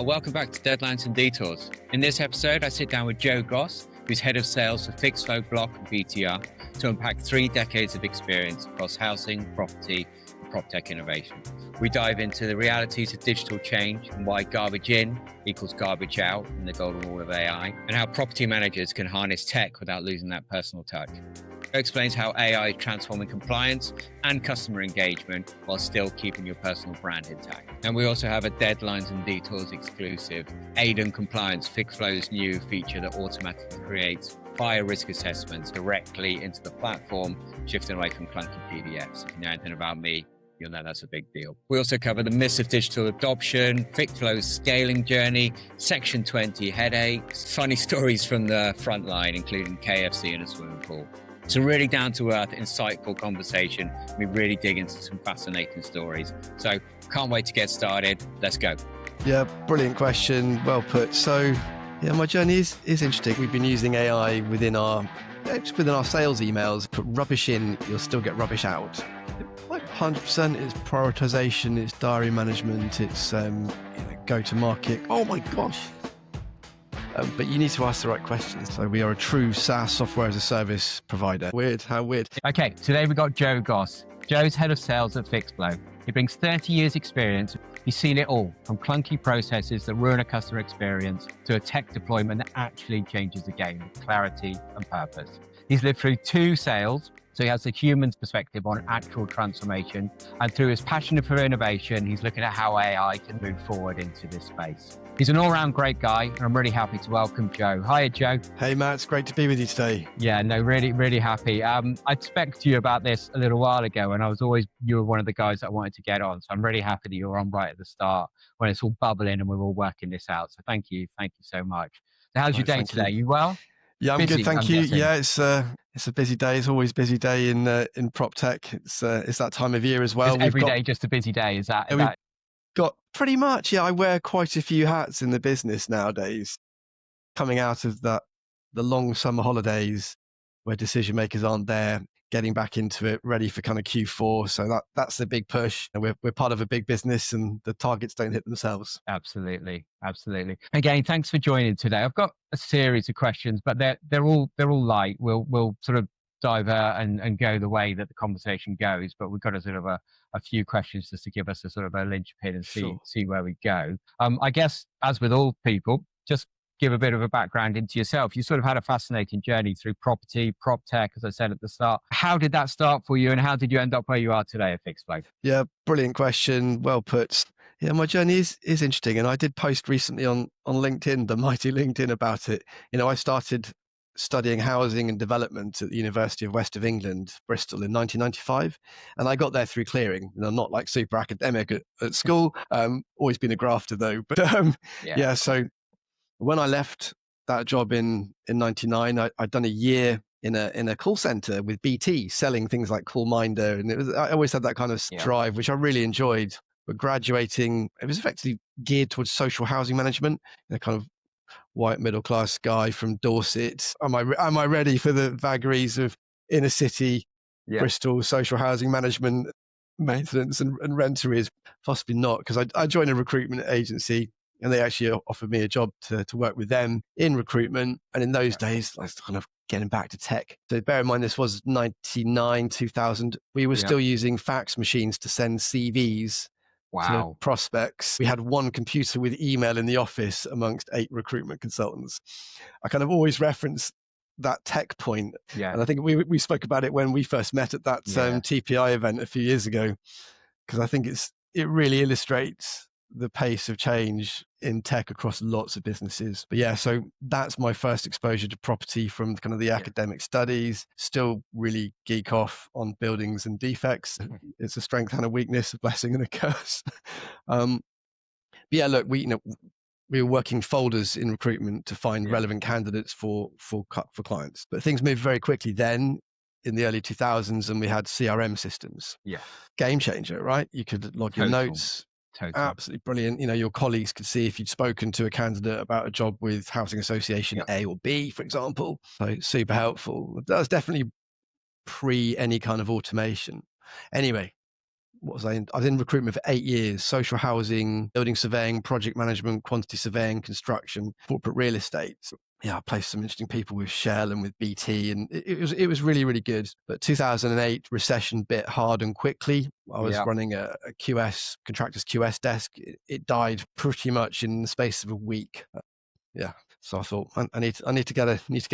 Welcome back to Deadlines and Detours. In this episode, I sit down with Joe Goss, who's head of sales for Fixflo Block BTR, to unpack 3 decades of experience across housing, property, and PropTech innovation. We dive into the realities of digital change and why garbage in equals garbage out in the golden rule of AI, and how property managers can harness tech without losing that personal touch. Joe explains how AI is transforming compliance and customer engagement while still keeping your personal brand intact. And we also have a Deadlines and Detours exclusive, Aidenn Compliance, Fixflo's new feature that automatically creates fire risk assessments directly into the platform, shifting away from clunky PDFs. If you know anything about me, you'll know that's a big deal. We also cover the myths of digital adoption, Fixflo's scaling journey, Section 20 headaches, funny stories from the front line, including KFC in a swimming pool. It's a really down-to-earth, insightful conversation. We really dig into some fascinating stories. So can't wait to get started. Let's go. Yeah, brilliant question. Well put. So yeah, my journey is interesting. We've been using AI within our sales emails. Put rubbish in, you'll still get rubbish out. Like 100% is prioritization, it's diary management, it's go to market. Oh my gosh. But you need to ask the right questions. So we are a true SaaS, software as a service provider. Weird, how weird. Okay, today we got Joe Goss. Joe's head of sales at Fixflo. He brings 30 years experience. He's seen it all, from clunky processes that ruin a customer experience to a tech deployment that actually changes the game with clarity and purpose. He's lived through 2 sales, so he has the human's perspective on actual transformation. And through his passion for innovation, he's looking at how AI can move forward into this space. He's an all-round great guy, and I'm really happy to welcome Joe. Hiya, Joe. Hey, Matt. It's great to be with you today. Yeah, no, really, really happy. I'd spoke to you about this a little while ago, and you were one of the guys that I wanted to get on. So I'm really happy that you were on right at the start when it's all bubbling and we're all working this out. So thank you so much. So how's your day today? You well? Yeah, I'm busy, good, thank I'm you. guessing. Yeah, it's a busy day. It's always a busy day in PropTech. It's that time of year as well. Is every day just a busy day? Is that? Got pretty much. Yeah, I wear quite a few hats in the business nowadays. Coming out of the long summer holidays where decision makers aren't there, getting back into it, ready for kind of Q4. So that's the big push. And we're part of a big business, and the targets don't hit themselves. Absolutely. Again, thanks for joining today. I've got a series of questions, but they're all light. We'll sort of divert and go the way that the conversation goes, but we've got a sort of a few questions just to give us a sort of a linchpin and see where we go. I guess, as with all people, just give a bit of a background into yourself. You sort of had a fascinating journey through property, PropTech, as I said at the start. How did that start for you, and how did you end up where you are today at Fixflo? Yeah, brilliant question. Well put. Yeah, my journey is interesting, and I did post recently on LinkedIn, the mighty LinkedIn, about it. I started studying housing and development at the University of West of England, Bristol, in 1995, and I got there through clearing. I'm not like super academic at school. Always been a grafter though. But yeah. So when I left that job in 99, I'd done a year in a call center with BT, selling things like CallMinder, and I always had that kind of drive, which I really enjoyed. But graduating, it was effectively geared towards social housing management, kind of white middle class guy from Dorset. Am I ready for the vagaries of inner city Bristol social housing management, maintenance and rent arrears? Possibly not, because I joined a recruitment agency, and they actually offered me a job to work with them in recruitment. And in those days, I was kind of getting back to tech. So bear in mind, this was 99, 2000. We were still using fax machines to send CVs to prospects. We had one computer with email in the office amongst 8 recruitment consultants. I kind of always reference that tech point. Yeah. And I think we spoke about it when we first met at that TPI event a few years ago, because I think it really illustrates the pace of change in tech across lots of businesses. But yeah, so that's my first exposure to property from kind of the academic studies. Still really geek off on buildings and defects. It's a strength and a weakness, a blessing and a curse. But yeah, look, we were working folders in recruitment to find relevant candidates for clients. But things moved very quickly then in the early 2000s, and we had CRM systems. Yeah, game changer, right? You could log your notes. Totally. Absolutely brilliant. Your colleagues could see if you'd spoken to a candidate about a job with housing association A or B, for example. So super helpful. That was definitely pre any kind of automation. Anyway, what was I in? I was in recruitment for 8 years: social housing, building surveying, project management, quantity surveying, construction, corporate real estate. Yeah, I placed some interesting people with Shell and with BT, and it was really, really good. But 2008 recession bit hard and quickly. I was Yeah. running a QS, contractors QS desk. It died pretty much in the space of a week. Yeah. So I thought I need to get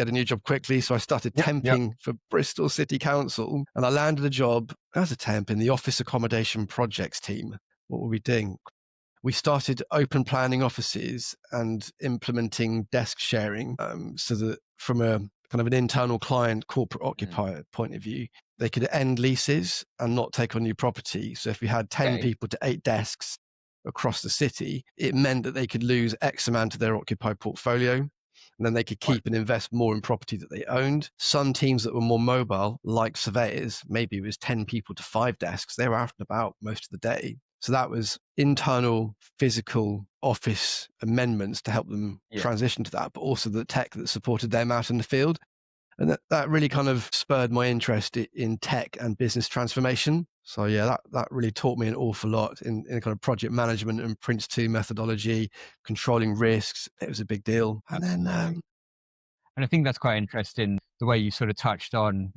a new job quickly. So I started Yep. Yep. temping for Bristol City Council, and I landed a job as a temp in the office accommodation projects team. What were we doing? We started open planning offices and implementing desk sharing, so that from a kind of an internal client corporate occupier point of view, they could end leases and not take on new property. So if we had 10 Okay. people to 8 desks across the city, it meant that they could lose X amount of their occupied portfolio, and then they could Right. keep and invest more in property that they owned. Some teams that were more mobile, like surveyors, maybe it was 10 people to 5 desks, they were out and about most of the day. So that was internal physical office amendments to help them Yeah. transition to that, but also the tech that supported them out in the field. And that really kind of spurred my interest in tech and business transformation. So yeah, that really taught me an awful lot in kind of project management and Prince 2 methodology, controlling risks. It was a big deal. And then Absolutely. And I think that's quite interesting, the way you sort of touched on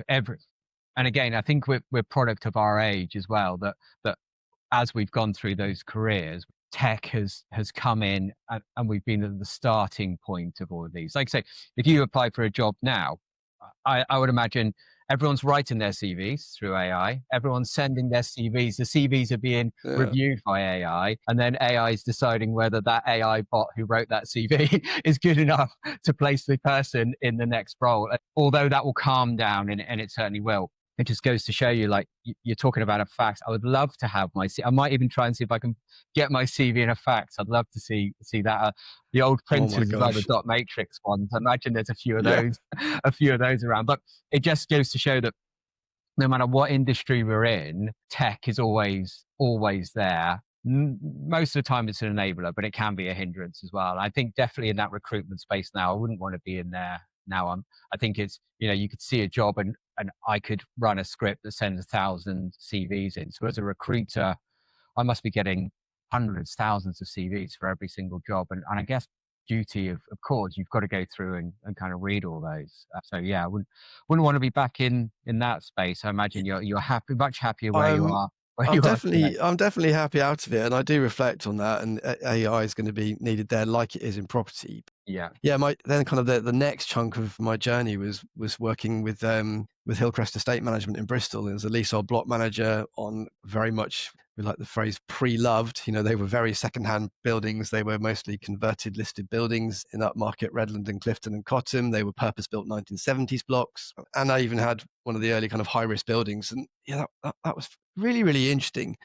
every. And again, I think we're product of our age as well. That as we've gone through those careers, tech has come in, and we've been at the starting point of all of these. Like I say, if you apply for a job now, I would imagine everyone's writing their CVs through AI. Everyone's sending their CVs. The CVs are being yeah, reviewed by AI, and then AI is deciding whether that AI bot who wrote that CV is good enough to place the person in the next role. Although that will calm down, and it certainly will. It just goes to show you, like you're talking about a fax. I would love to have my. I might even try and see if I can get my CV in a fax. I'd love to see that. The old oh my printers as well, the gosh, dot matrix ones. I imagine there's a few of yeah. those, a few of those around. But it just goes to show that no matter what industry we're in, tech is always there. Most of the time, it's an enabler, but it can be a hindrance as well. I think definitely in that recruitment space now, I wouldn't want to be in there now. I think it's, you could see a job, and I could run a script that sends 1,000 CVs in. So as a recruiter, I must be getting hundreds, thousands of CVs for every single job. And I guess duty of course, you've got to go through and kind of read all those. So yeah, I wouldn't want to be back in that space. I imagine you're happy, much happier where you I'm are, where I'm you are today. definitely happy out of it, and I do reflect on that. And AI is going to be needed there, like it is in property. Yeah. Yeah, my then kind of the next chunk of my journey was working with Hillcrest Estate Management in Bristol as a leasehold block manager on very much, we like the phrase, pre-loved. They were very secondhand buildings. They were mostly converted listed buildings in upmarket Redland and Clifton and Cottam. They were purpose-built 1970s blocks, and I even had one of the early kind of high-risk buildings. And yeah, that was really, really interesting.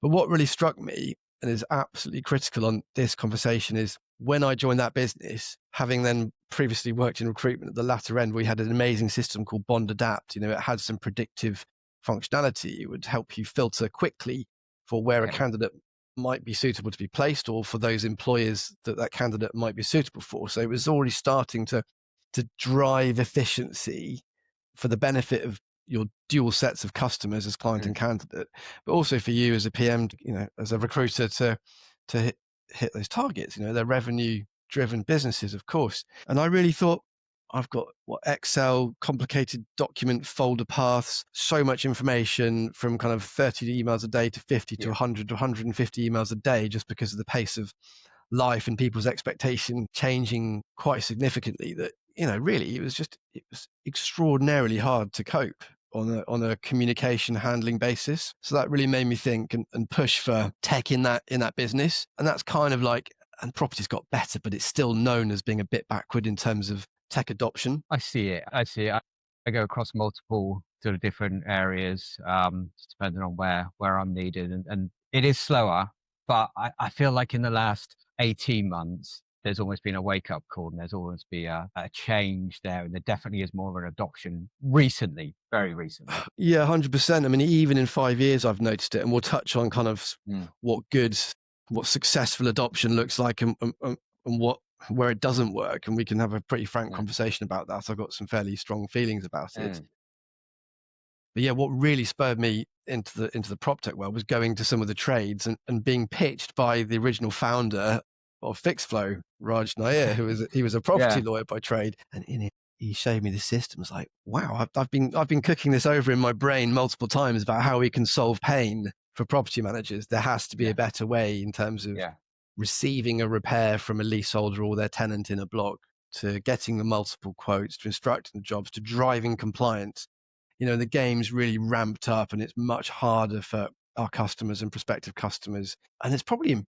But what really struck me and is absolutely critical on this conversation is when I joined that business, having then previously worked in recruitment at the latter end, we had an amazing system called Bond Adapt. It had some predictive functionality. It would help you filter quickly for where a Okay. candidate might be suitable to be placed, or for those employers that candidate might be suitable for. So it was already starting to drive efficiency for the benefit of your dual sets of customers as client and candidate, but also for you as a PM, as a recruiter to hit those targets. They're revenue driven businesses, of course. And I really thought, I've got Excel, complicated document folder paths, so much information, from kind of 30 emails a day to 50 to Yeah. 100 to 150 emails a day, just because of the pace of life and people's expectation changing quite significantly, that really it was extraordinarily hard to cope on a communication handling basis. So that really made me think and push for tech in that business. And that's kind of like, and property's got better, but it's still known as being a bit backward in terms of tech adoption. I see it. I see it. I go across multiple sort of different areas, just depending on where I'm needed, and it is slower. But I feel like in the last 18 months, there's almost been a wake up call, and there's always been a change there, and there definitely is more of an adoption recently, very recently. Yeah, 100%. I mean, even in 5 years, I've noticed it, and we'll touch on kind of what good, what successful adoption looks like, and what where it doesn't work, and we can have a pretty frank Mm. conversation about that. I've got some fairly strong feelings about it. Mm. But yeah, what really spurred me into the prop tech world was going to some of the trades and being pitched by the original founder of Fixflo, Raj Nair, he was a Yeah. property lawyer by trade, and in it he showed me the systems. Like, wow, I've been cooking this over in my brain multiple times about how we can solve pain for property managers. There has to be a Yeah. better way in terms of Yeah. receiving a repair from a leaseholder or their tenant in a block, to getting the multiple quotes, to instructing the jobs, to driving compliance. The game's really ramped up and it's much harder for our customers and prospective customers. And it's probably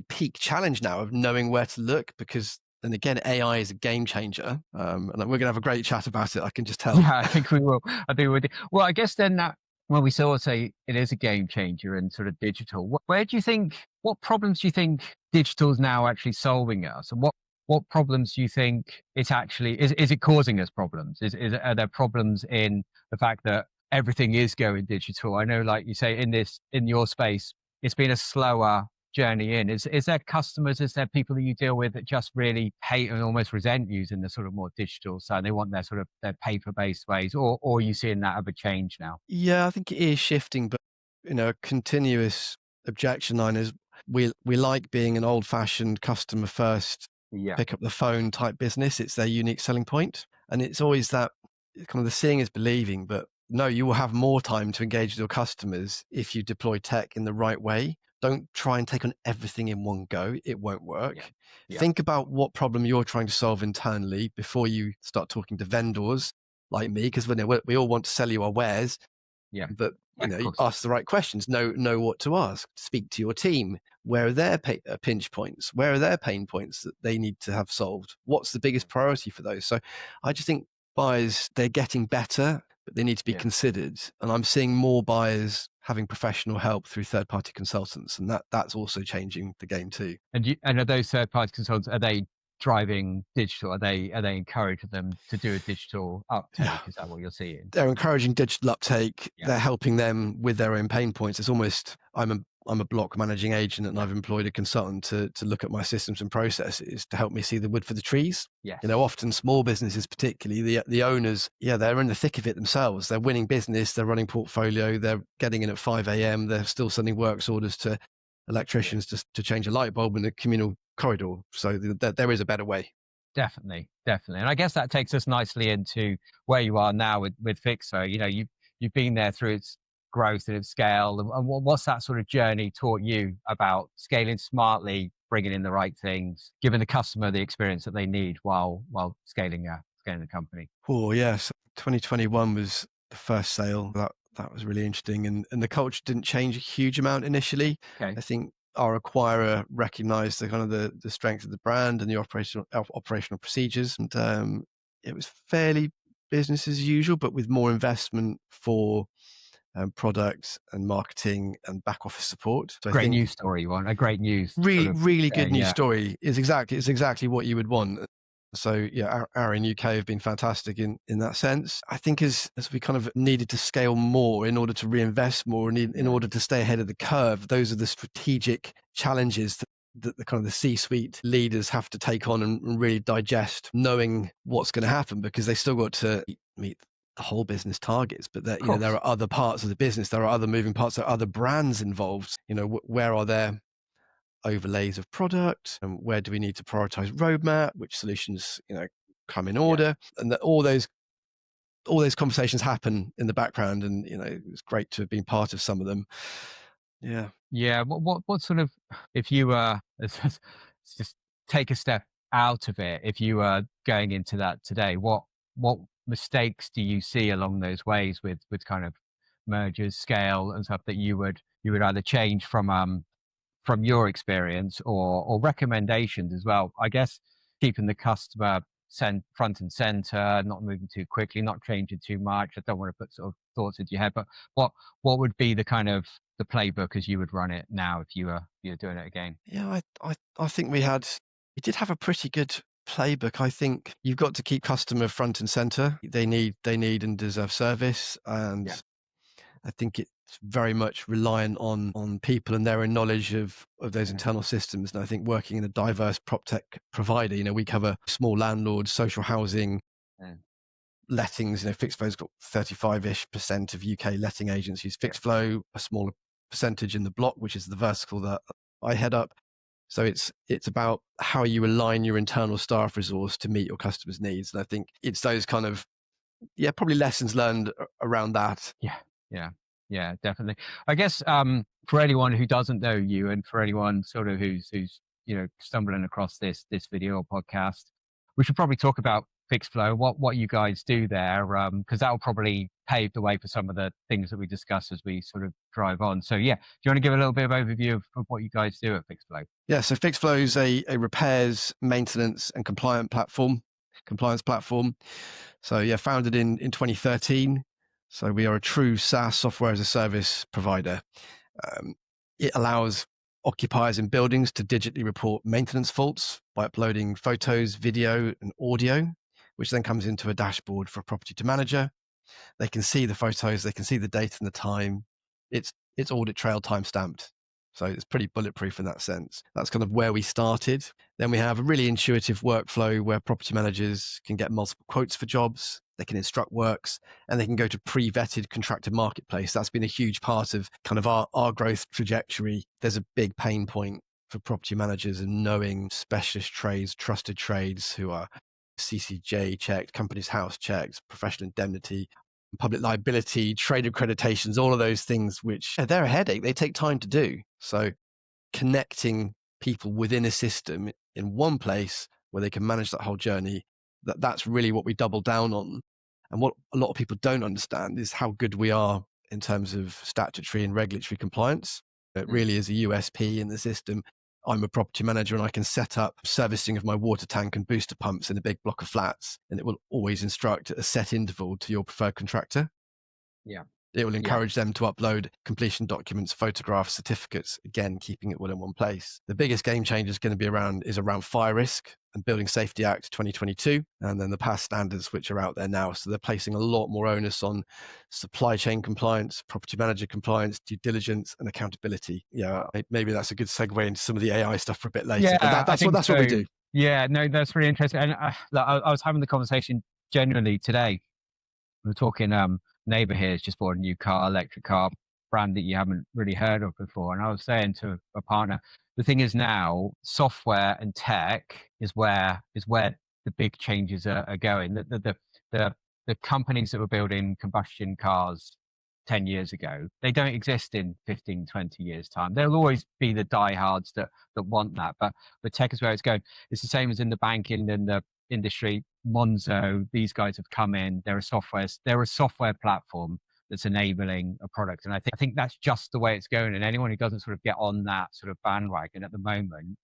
peak challenge now of knowing where to look, because, and again, AI is a game changer. And we're going to have a great chat about it, I can just tell. Yeah, I think we will. I think we do. Well, I guess then that when we sort of say it is a game changer in sort of digital, where do you think, what problems do you think digital is now actually solving us? And what problems do you think it's actually, is it causing us problems? Are there problems in the fact that everything is going digital? I know, like you say, in your space, it's been a slower journey in. Is there customers, is there people that you deal with that just really hate and almost resent using the sort of more digital side? They want their sort of their paper-based ways, or are you seeing that have a change now? Yeah, I think it is shifting, but a continuous objection line is we like being an old-fashioned customer first, Yeah. pick up the phone type business. It's their unique selling point, and it's always that kind of the seeing is believing. But no, you will have more time to engage with your customers if you deploy tech in the right way. Don't try and take on everything in one go. It won't work. Yeah. Yeah. Think about what problem you're trying to solve internally before you start talking to vendors like me, because we all want to sell you our wares, Yeah. but Yeah, of course. ask the right questions, know what to ask, speak to your team. Where are their pinch points? Where are their pain points that they need to have solved? What's the biggest priority for those? So I just think buyers, they're getting better, but they need to be Yeah. considered. And I'm seeing more buyers having professional help through third-party consultants, and that's also changing the game too. And are those third-party consultants, are they driving digital? Are they encouraging them to do a digital Yeah. uptake? Is that what you're seeing? They're encouraging digital uptake. Yeah. They're helping them with their own pain points. It's almost, I'm a block managing agent, and Yeah. I've employed a consultant to look at my systems and processes to help me see the wood for the trees. Yes. Often small businesses, particularly the owners, yeah, they're in the thick of it themselves. They're winning business, they're running portfolio, they're getting in at 5 a.m. They're still sending works orders to Yeah. electricians to change a light bulb in the communal corridor. So there is a better way. Definitely, definitely. And I guess that takes us nicely into where you are now with Fixo. You've been there through its growth and its scale. And what's that sort of journey taught you about scaling smartly, bringing in the right things, giving the customer the experience that they need while scaling the company? Oh yes, 2021 was the first sale. That was really interesting, and the culture didn't change a huge amount initially. Okay. I think our acquirer recognized the kind of the strength of the brand and the operational procedures, and it was fairly business as usual, but with more investment for products and marketing and back office support. So I Great think news story you want. A great news sort really, of, really good news yeah. story is exactly what you would want. So yeah, our in UK have been fantastic in that sense. I think as we kind of needed to scale more in order to reinvest more and in Yeah. order to stay ahead of the curve, those are the strategic challenges that the kind of the C-suite leaders have to take on and really digest, knowing what's going to happen, because they still got to meet the whole business targets, but that Of there course. are other parts of the business, there are other moving parts, there are other brands involved. Where are their overlays of product, and where do we need to prioritize roadmap, which solutions come in Yeah. order, and that all those conversations happen in the background, and it's great to have been part of some of them. Yeah. Yeah. What sort of, if you were, let's just take a step out of it, if you were going into that today, what mistakes do you see along those ways with kind of mergers, scale and stuff that you would either change from your experience or recommendations as well? I guess keeping the customer front and center, not moving too quickly, not changing too much. I don't want to put sort of thoughts into your head, but what would be the kind of the playbook as you would run it now if you're doing it again? Yeah, I think we did have a pretty good playbook. I think you've got to keep customer front and center. They need and deserve service, and Yeah. I think it's very much reliant on people and their own knowledge of those Yeah. internal systems. And I think working in a diverse prop tech provider, we cover small landlords, social housing, Yeah. lettings. Fixflow's got 35-ish% of UK letting agents use Fixflow, a smaller percentage in the block, which is the vertical that I head up. So it's about how you align your internal staff resource to meet your customers' needs. And I think it's those kind of, probably lessons learned around that. Yeah, definitely. I guess for anyone who doesn't know you, and for anyone sort of who's stumbling across this video or podcast, we should probably talk about Fixflow, what you guys do there, because that will probably pave the way for some of the things that we discuss as we sort of drive on. So yeah, do you want to give a little bit of overview of what you guys do at Fixflow? Yeah, so Fixflow is a repairs, maintenance, and compliance platform. So yeah, founded in 2013. So we are a true SaaS, software as a service provider. It allows occupiers in buildings to digitally report maintenance faults by uploading photos, video, and audio, which then comes into a dashboard for a property to manager. They can see the photos, they can see the date and the time. It's audit trail time stamped. So it's pretty bulletproof in that sense. That's kind of where we started. Then we have a really intuitive workflow where property managers can get multiple quotes for jobs, they can instruct works, and they can go to pre-vetted contractor marketplace. That's been a huge part of kind of our growth trajectory. There's a big pain point for property managers in knowing specialist trades, trusted trades who are CCJ checked, company's house checked, professional indemnity, public liability, trade accreditations, all of those things, which they're a headache. They take time to do. So connecting people within a system in one place where they can manage that whole journey, that's really what we double down on. And what a lot of people don't understand is how good we are in terms of statutory and regulatory compliance. It really is a USP in the system. I'm a property manager and I can set up servicing of my water tank and booster pumps in a big block of flats, and it will always instruct at a set interval to your preferred contractor. Yeah. It will encourage them to upload completion documents, photographs, certificates, again, keeping it all in one place. The biggest game changer is going to be around fire risk and Building Safety Act 2022, and then the past standards which are out there now. So they're placing a lot more onus on supply chain compliance, property manager compliance, due diligence, and accountability. Yeah, maybe that's a good segue into some of the AI stuff for a bit later. Yeah, but that's what we do. Yeah, no, that's really interesting. And I was having the conversation genuinely today. We were talking, neighbor here has just bought a new car, electric car, brand that you haven't really heard of before. And I was saying to a partner, the thing is now software and tech is where the big changes are going. The companies that were building combustion cars 10 years ago, they don't exist in 15, 20 years time. There'll always be the diehards that want that, but tech is where it's going. It's the same as in the banking and the industry. Monzo, these guys have come in. They're a software platform that's enabling a product. And I think that's just the way it's going. And anyone who doesn't sort of get on that sort of bandwagon at the moment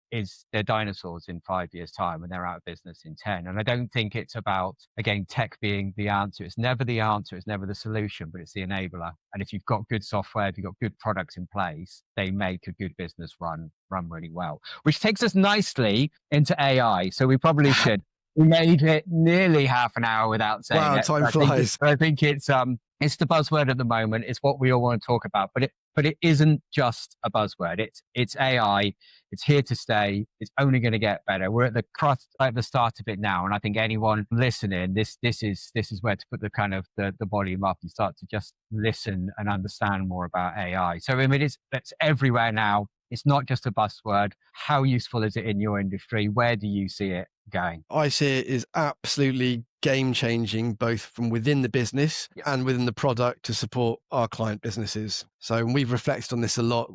they're dinosaurs in 5 years' time, and they're out of business in 10. And I don't think it's about, again, tech being the answer. It's never the answer. It's never the solution, but it's the enabler. And if you've got good software, if you've got good products in place, they make a good business run really well. Which takes us nicely into AI. So we probably should. We made it nearly half an hour without saying wow, it. Time flies. I think it's the buzzword at the moment. It's what we all want to talk about, but it isn't just a buzzword. It's AI. It's here to stay. It's only going to get better. We're at the start of it now, and I think anyone listening, this is where to put the kind of the volume up and start to just listen and understand more about AI. So I mean, it's everywhere now. It's not just a buzzword. How useful is it in your industry? Where do you see it going? I see it is absolutely game changing, both from within the business and within the product to support our client businesses. So we've reflected on this a lot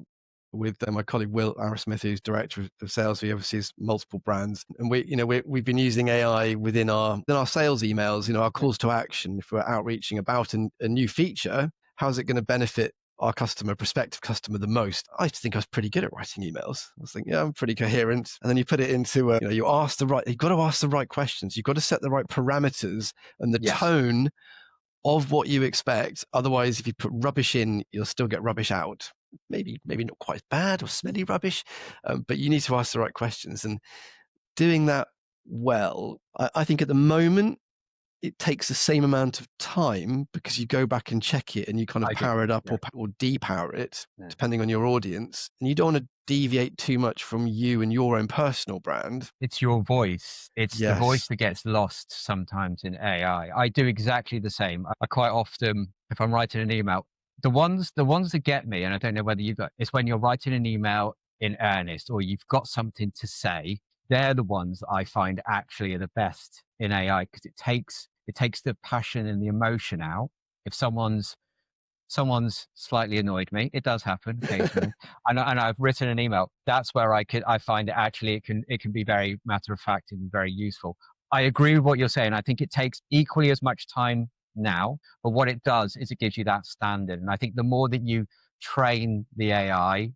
with my colleague Will Arrowsmith, who's director of sales. He oversees multiple brands, and we've been using AI within our sales emails. Our calls to action. If we're outreaching about a new feature, how's it going to benefit our prospective customer the most? I think I was pretty good at writing emails. I was thinking, yeah, I'm pretty coherent. And then you put it into, you've got to ask the right questions. You've got to set the right parameters and the tone of what you expect. Otherwise, if you put rubbish in, you'll still get rubbish out. Maybe not quite as bad or smelly rubbish, but you need to ask the right questions. And doing that well, I think at the moment, it takes the same amount of time because you go back and check it and you kind of I do. power it up Yeah. or depower it, Yeah. depending on your audience. And you don't want to deviate too much from you and your own personal brand. It's your voice. It's the voice Yes. that gets lost sometimes in AI. I do exactly the same. I quite often, if I'm writing an email, the ones that get me, and I don't know whether you've got, it's when you're writing an email in earnest or you've got something to say. They're the ones that I find actually are the best in AI because it takes the passion and the emotion out. If someone's slightly annoyed me. It does happen occasionally, and I've written an email. That's where I find it actually it can be very matter of fact and very useful. I agree with what you're saying. I think it takes equally as much time now, but what it does is it gives you that standard. And I think the more that you train the AI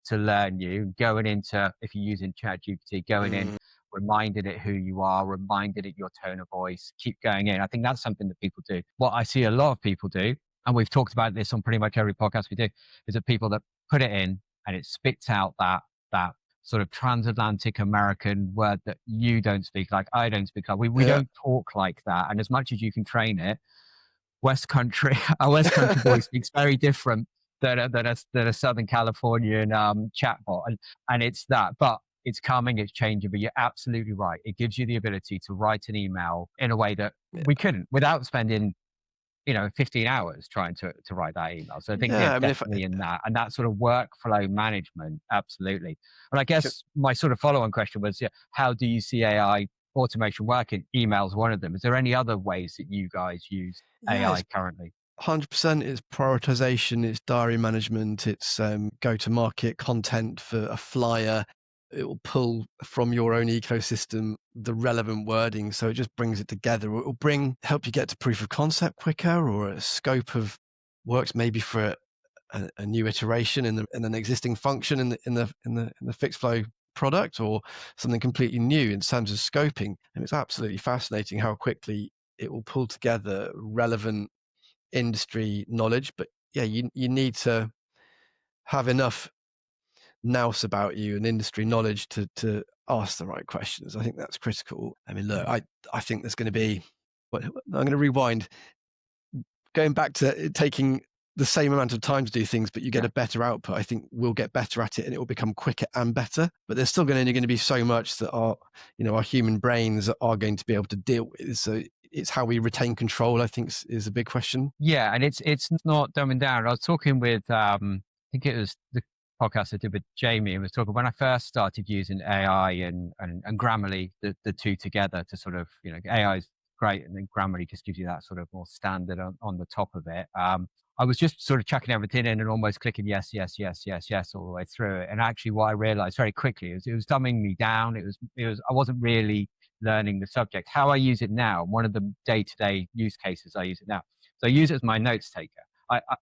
to learn you, going into, if you're using ChatGPT, going in, Mm, reminding it who you are, reminding it your tone of voice, keep going in. I think that's something that people do. What I see a lot of people do, and we've talked about this on pretty much every podcast we do, is that people that put it in and it spits out that sort of transatlantic American word that you don't speak like, I don't speak like. We yeah. don't talk like that. And as much as you can train it, West Country, a West Country boy speaks very different than a Southern Californian chatbot, and it's that. But it's coming, it's changing. But you're absolutely right. It gives you the ability to write an email in a way that we couldn't without spending 15 hours trying to write that email. So I think, yeah, Yeah. I mean, if definitely in that and that sort of workflow management, absolutely. And I guess my sort of follow-on question was, yeah, how do you see AI automation working? Email's one of them. Is there any other ways that you guys use yeah, AI it's currently? 100%. It's prioritization, it's diary management, it's go to market content for a flyer. It will pull from your own ecosystem the relevant wording, so it just brings it together. It will help you get to proof of concept quicker, or a scope of works maybe for a new iteration in an existing function in the Fixflow product, or something completely new in terms of scoping. And it's absolutely fascinating how quickly it will pull together relevant industry knowledge. But yeah, you need to have enough nous about you and industry knowledge to ask the right questions. I think that's critical. I mean, look, I think there's going to be, but I'm going to rewind, going back to taking the same amount of time to do things, but you get Yeah. a better output. I think we'll get better at it and it will become quicker and better. But there's still only going to be so much that our human brains are going to be able to deal with. So it's how we retain control, I think, is a big question. Yeah, and it's not dumbing down. I was talking with I think it was the podcast I did with Jamie, and was talking when I first started using AI and Grammarly, the two together to sort of, AI is great, and then Grammarly just gives you that sort of more standard on the top of it. I was just sort of chucking everything in and almost clicking yes, yes, yes, yes, yes all the way through it. And actually, what I realized very quickly is it was dumbing me down. It was I wasn't really learning the subject. How I use it now, one of the day-to-day use cases I use it now. So I use it as my notes taker.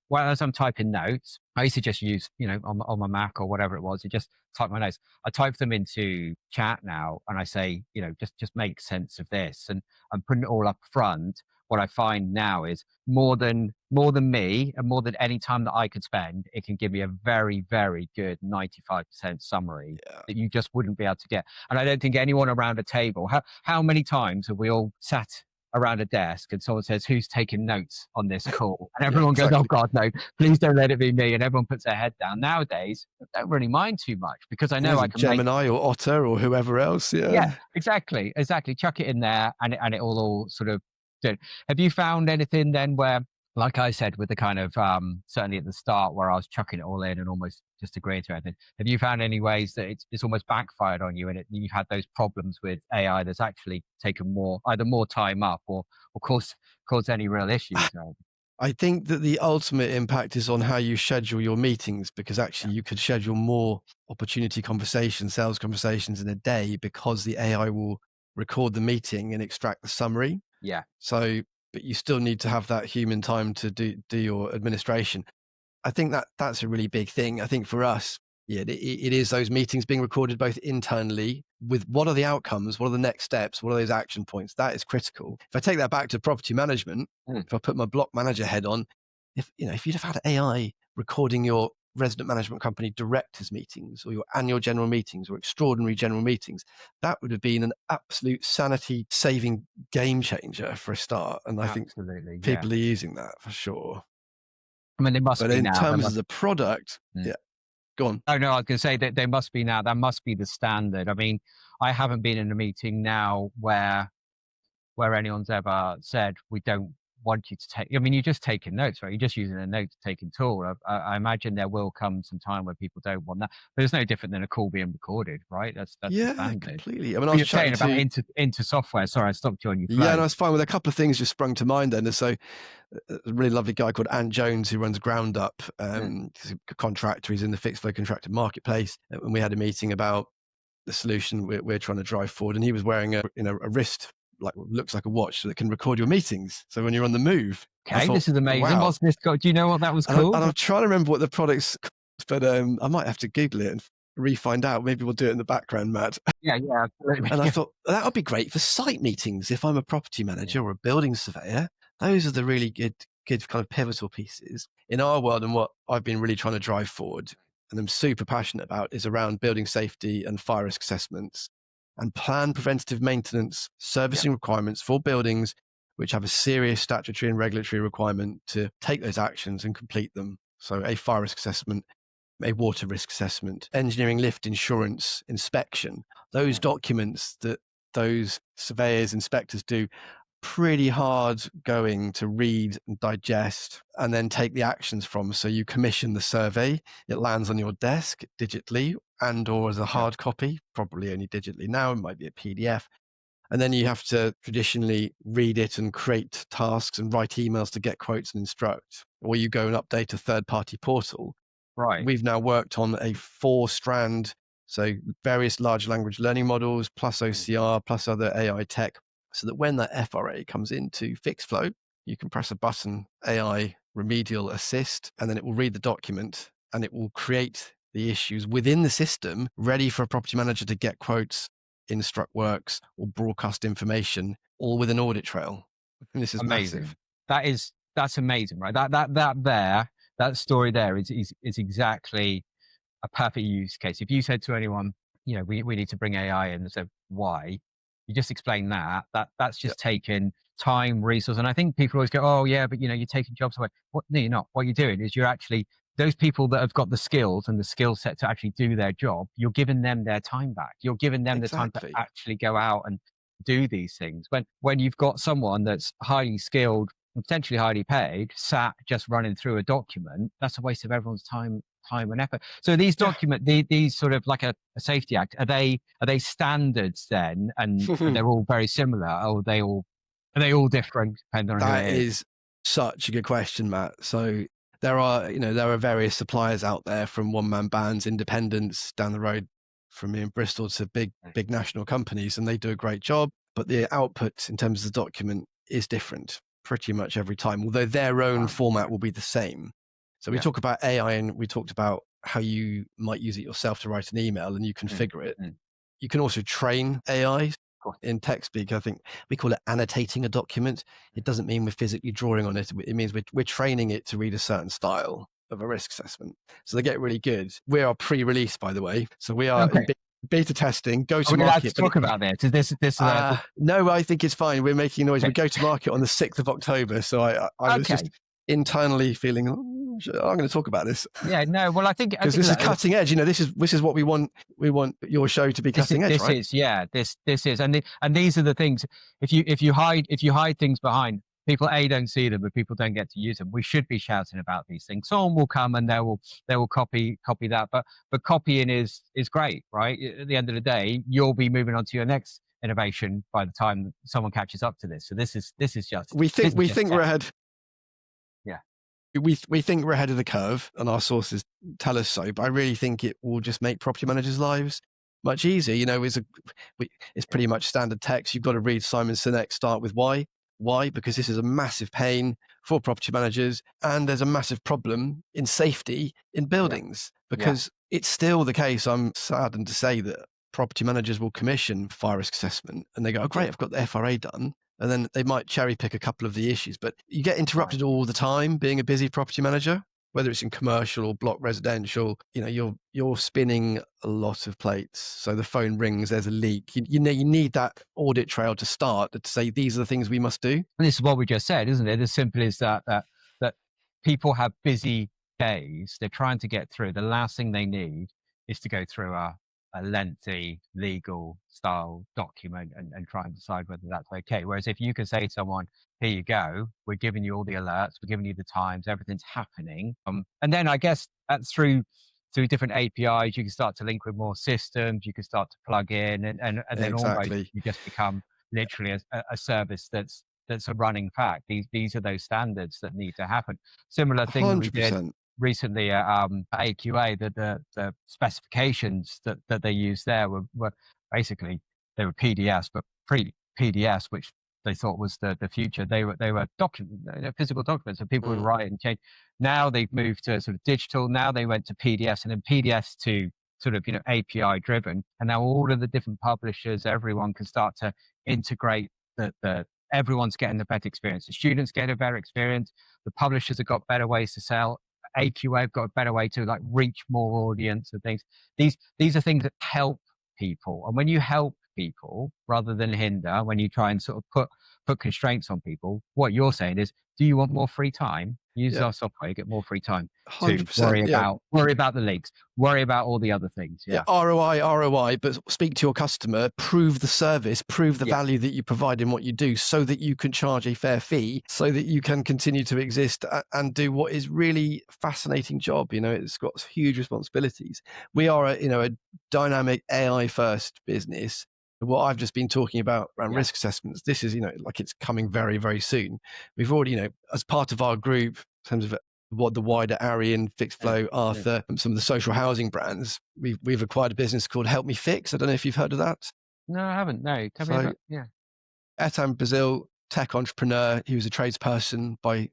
Well, as I'm typing notes, I used to just use, on my Mac or whatever it was, to just type my notes. I type them into chat now, and I say, just make sense of this, and I'm putting it all up front. What I find now is more than me, and more than any time that I could spend, it can give me a very, very good 95% summary Yeah. that you just wouldn't be able to get. And I don't think anyone around a table. How many times have we all sat around a desk and someone says, who's taking notes on this call? And Yeah, everyone goes, oh exactly. God, no, please don't let it be me. And everyone puts their head down. Nowadays, I don't really mind too much because I know There's I a can make, Gemini or Otter or whoever else. yeah, Yeah. exactly. Chuck it in there and it will all sort of do it. Have you found anything then where, like I said, with the kind of, certainly at the start where I was chucking it all in and almost just agreeing to everything, have you found any ways that it's almost backfired on you and you've had those problems with AI that's actually taken either more time up or cause any real issues? I think that the ultimate impact is on how you schedule your meetings, because Yeah. actually you could schedule more opportunity conversations, sales conversations in a day, because the AI will record the meeting and extract the summary. Yeah. So, but you still need to have that human time to do your administration. I think that's a really big thing. I think for us, yeah, it is those meetings being recorded both internally with what are the outcomes, what are the next steps, what are those action points. That is critical. If I take that back to property management, Mm. if I put my block manager head on, if you'd have had AI recording your resident management company directors meetings or your annual general meetings or extraordinary general meetings, that would have been an absolute sanity saving game changer for a start. And I think Absolutely, yeah. people are using that for sure. I mean, they must But be in now. terms of the product, Mm. yeah, go on. Oh, no, I was going to say that they must be now. That must be the standard. I mean, I haven't been in a meeting now where anyone's ever said, we don't want you to take, I mean, you're just taking notes, right? You're just using a note-taking tool. I imagine there will come some time where people don't want that, but it's no different than a call being recorded, right? That's the Yeah, standard. completely. I mean, I What was you're saying chatting about to, into software, sorry, I stopped you on your yeah, flow. no, it's fine. With a couple of things just sprung to mind then. And so a really lovely guy called Ant Jones who runs Ground Up. He's a contractor. He's in the Fixflo contractor marketplace. And we had a meeting about the solution we're trying to drive forward. And he was wearing a wrist, like looks like a watch that can record your meetings. So when you're on the move, I Okay, thought, this is amazing. wow. What's this got? Do you know what that was called? And I'm trying to remember what the product's called, but I might have to Google it and re-find out. Maybe we'll do it in the background, Matt. Yeah, absolutely. And I thought that would be great for site meetings. If I'm a property manager or a building surveyor, those are the really good kind of pivotal pieces in our world. And what I've been really trying to drive forward and I'm super passionate about is around building safety and fire risk assessments and plan preventative maintenance servicing requirements for buildings which have a serious statutory and regulatory requirement to take those actions and complete them. So a fire risk assessment, a water risk assessment, engineering lift insurance inspection, those documents that those surveyors, inspectors do pretty hard going to read and digest and then take the actions from. So you commission the survey, it lands on your desk digitally and or as a hard copy, probably only digitally now, it might be a PDF. And then you have to traditionally read it and create tasks and write emails to get quotes and instruct, or you go and update a third-party portal. Right. We've now worked on a 4-strand, so various large language learning models, plus OCR, plus other AI tech, so that when that FRA comes into Fixflo, you can press a button, AI remedial assist, and then it will read the document and it will create the issues within the system ready for a property manager to get quotes, instruct works, or broadcast information, all with an audit trail. And this is Amazing. massive. That's amazing, right? That story there is exactly a perfect use case. If you said to anyone, we need to bring AI in, and said why, you just explain that's just taken time, resource, and I think people always go, oh yeah, but you're taking jobs away. What? No, you're not. What you're doing is you're actually those people that have got the skills and the skill set to actually do their job. You're giving them their time back. You're giving them the time to actually go out and do these things. When you've got someone that's highly skilled, potentially highly paid, sat just running through a document, that's a waste of everyone's time and effort. So these these sort of like a safety act, are they standards then, and they're all very similar, or are they all different depending on who That it is? is such a good question, Matt. So there are various suppliers out there, from one-man bands, independents down the road from me in Bristol to big national companies, and they do a great job. But the output in terms of the document is different pretty much every time, although their own format will be the same. So we talk about AI, and we talked about how you might use it yourself to write an email and you configure it. You can also train AI. In tech speak, I think we call it annotating a document. It doesn't mean we're physically drawing on it. It means we're training it to read a certain style of a risk assessment. So they get really good. We are pre-release, by the way. So we are in beta testing, go to Are we allowed market. to talk about this? Is this no, I think it's fine. We're making noise. We go to market on the 6th of October. So I was just internally feeling, I'm going to talk about this. Yeah, no. Well, I think because this is cutting edge. This is what we want. We want your show to be cutting edge, right? This is, and these are the things. If you hide things behind, people don't see them, but people don't get to use them. We should be shouting about these things. Someone will come and they will copy that, but copying is great, right? At the end of the day, you'll be moving on to your next innovation by the time someone catches up to this. So this is just we think we're ahead. Yeah. We think we're ahead of the curve, and our sources tell us so. But I really think it will just make property managers' lives much easier. It's pretty much standard text. You've got to read Simon Sinek's Start with Why. Why? Because this is a massive pain for property managers, and there's a massive problem in safety in buildings. Because it's still the case. I'm saddened to say that property managers will commission fire risk assessment, and they go, "Oh, great, I've got the FRA done." And then they might cherry pick a couple of the issues, but you get interrupted all the time being a busy property manager. whether it's in commercial or block residential, you're spinning a lot of plates. So the phone rings, there's a leak. You need that audit trail to start to say these are the things we must do. And this is what we just said, isn't it? As simple as that people have busy days. They're trying to get through. The last thing they need is to go through a lengthy legal style document and try and decide whether that's okay. Whereas if you can say to someone, here you go, we're giving you all the alerts, we're giving you the times, everything's happening. And then I guess that's through different APIs, you can start to link with more systems, you can start to plug in and then almost you just become literally a service that's a running fact. These are those standards that need to happen. Similar thing that we did 100%. recently at AQA, the specifications that they used there were basically, they were PDFs, but pre-PDFs, which they thought was the future. They were physical documents, and people would write and change. Now they've moved to sort of digital. Now they went to PDFs, and then PDFs to sort of API driven. And now all of the different publishers, everyone can start to integrate the everyone's getting a better experience. The students get a better experience. The publishers have got better ways to sell. AQA have got a better way to reach more audience and things. These are things that help people. And when you help people rather than hinder, when you try and sort of put constraints on people, what you're saying is, do you want more free time? Use our software, you get more free time 100%, to worry about the leaks, worry about all the other things. ROI, but speak to your customer, prove the service, prove the value that you provide in what you do, so that you can charge a fair fee, so that you can continue to exist and do what is really fascinating job. It's got huge responsibilities. We are a dynamic AI first business. What I've just been talking about around risk assessments, this is, it's coming very, very soon. We've already, as part of our group, in terms of what the wider Arian, Fixflo, Arthur, and some of the social housing brands, we've acquired a business called Help Me Fix. I don't know if you've heard of that. No, I haven't. No, tell me about. Etan Brazil, tech entrepreneur. He was a tradesperson by,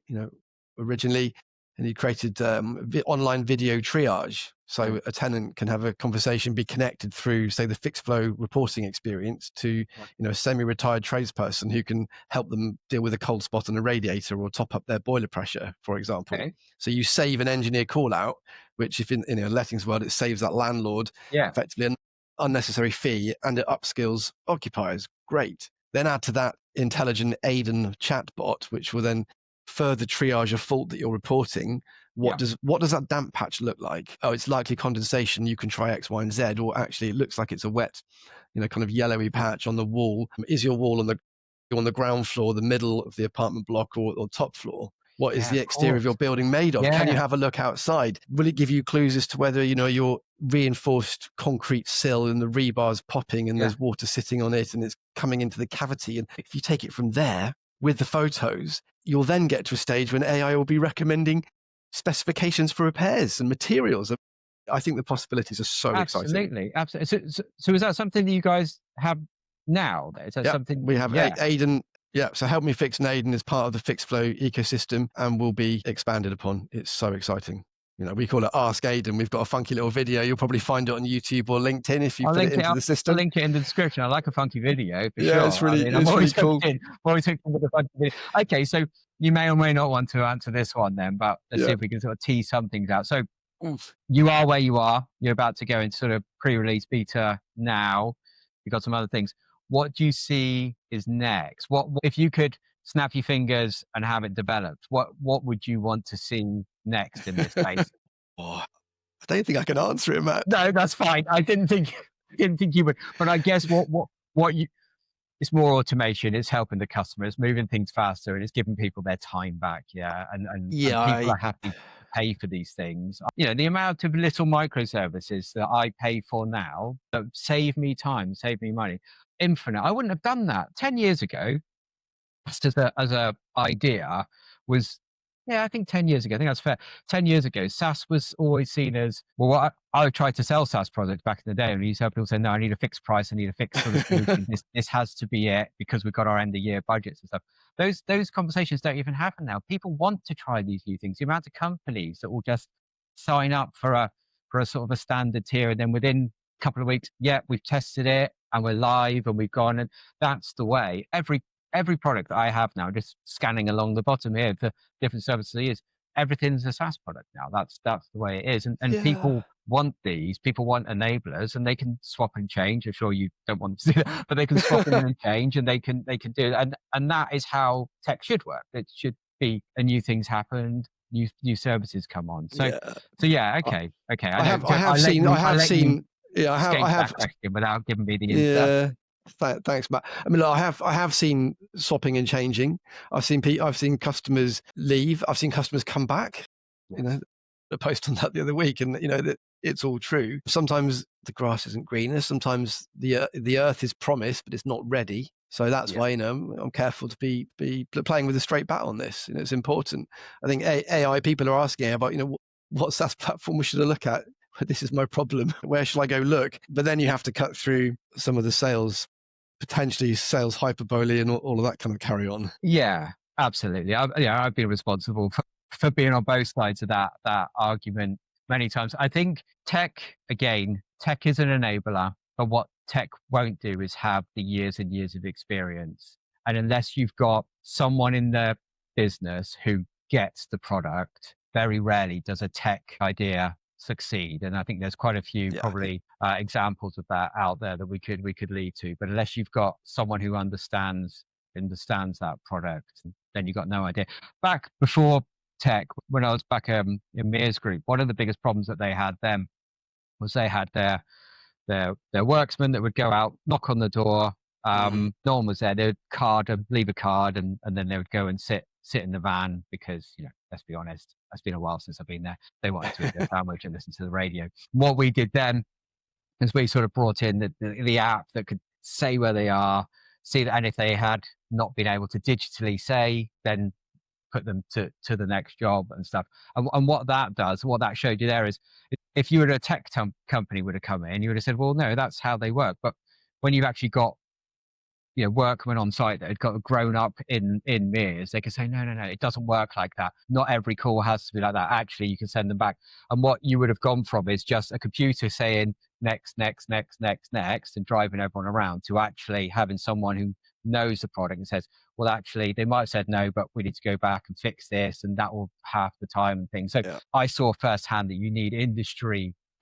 originally, and he created online video triage. So a tenant can have a conversation, be connected through, say, the Fixflo reporting experience to, a semi-retired tradesperson who can help them deal with a cold spot on a radiator or top up their boiler pressure, for example. Okay. So you save an engineer call out, which if in a lettings world, it saves that landlord effectively an unnecessary fee, and it upskills occupiers. Great. Then add to that intelligent Aidenn chatbot, which will then further triage a fault that you're reporting. What does that damp patch look like? Oh, it's likely condensation. You can try X, Y, and Z. Or actually, it looks like it's a wet, kind of yellowy patch on the wall. Is your wall on the ground floor, the middle of the apartment block, or top floor? What is the exterior of your building made of? Can you have a look outside? Will it give you clues as to whether your reinforced concrete sill and the rebar's popping and there's water sitting on it and it's coming into the cavity? And if you take it from there with the photos, you'll then get to a stage when AI will be recommending specifications for repairs and materials. I think the possibilities are so exciting. Absolutely. So is that something that you guys have now? Is that something we have? Aidenn. So Help Me Fix and Aidenn is part of the Fixflo ecosystem and will be expanded upon. It's so exciting. We call it Ask Aidenn. We've got a funky little video. You'll probably find it on YouTube or LinkedIn if you put it into the system. I'll link it in the description. I like a funky video for sure. It's really, I'm always cool. I'm always hooked with a funky video. Okay, so you may or may not want to answer this one then, but let's see if we can sort of tease some things out. So you are where you are. You're about to go into sort of pre-release beta now. You've got some other things. What do you see is next? What if you could snap your fingers and have it developed? What would you want to see next in this space? I don't think I can answer it, Matt. No, that's fine. I didn't think you would. But I guess it's more automation. It's helping the customer. It's moving things faster, and it's giving people their time back. And people are happy to pay for these things. The amount of little microservices that I pay for now that save me time, save me money, infinite. I wouldn't have done that 10 years ago. Just as a idea was. I think 10 years ago, I think that's fair. 10 years ago, SaaS was always seen as, I tried to sell SaaS products back in the day, and you used to have people say, no, I need a fixed price, I need a fixed sort of solution. This has to be it because we've got our end of year budgets and stuff. Those conversations don't even happen now. People want to try these new things. The amount of companies that will just sign up for a sort of a standard tier, and then within a couple of weeks, we've tested it and we're live and we've gone, and that's the way. Every product that I have now, just scanning along the bottom here for different services, everything's a SaaS product now. That's the way it is. And Yeah. people want enablers, and they can swap and change. I'm sure you don't want to do that, but they can swap in and change, and they can do it. And that is how tech should work. It should be, new things happen, new services come on. So Yeah. yeah, okay. I know. have seen, yeah, I escape have, that question without giving me the yeah. Thanks, Matt. I mean, look, I have seen swapping and changing. I've seen customers leave. I've seen customers come back. You know, I posted on that the other week, and that it's all true. Sometimes the grass isn't greener. Sometimes the earth is promised, but it's not ready. So that's why I'm careful to be playing with a straight bat on this. It's important. I think AI people are asking about what SaaS platform should I look at. This is my problem. Where should I go look? But then you have to cut through some of the potentially sales hyperbole and all of that kind of carry on. Yeah, absolutely. I've been responsible for being on both sides of that argument many times. I think tech is an enabler, but what tech won't do is have the years and years of experience. And unless you've got someone in the business who gets the product, very rarely does a tech idea succeed. And I think there's quite a few probably examples of that out there that we could lead to. But unless you've got someone who understands that product, then you've got no idea. Back before tech, when I was back in Mears Group, one of the biggest problems that they had then was they had their worksmen that would go out, knock on the door. No one was there. They would leave a card, and then they would go and sit in the van because, let's be honest, it's been a while since I've been there. They wanted to eat their sandwich and listen to the radio. What we did then is we sort of brought in the app that could say where they are, see that, and if they had not been able to digitally say, then put them to the next job and stuff. And what that does, what that showed you there is, if you were a tech company would have come in, you would have said, well, no, that's how they work. But when you've actually got workmen on site that had got grown up in Mears, they can say, no, it doesn't work like that. Not every call has to be like that. Actually, you can send them back. And what you would have gone from is just a computer saying next, and driving everyone around, to actually having someone who knows the product and says, well, actually, they might have said no, but we need to go back and fix this, and that will half the time and things. So I saw firsthand that you need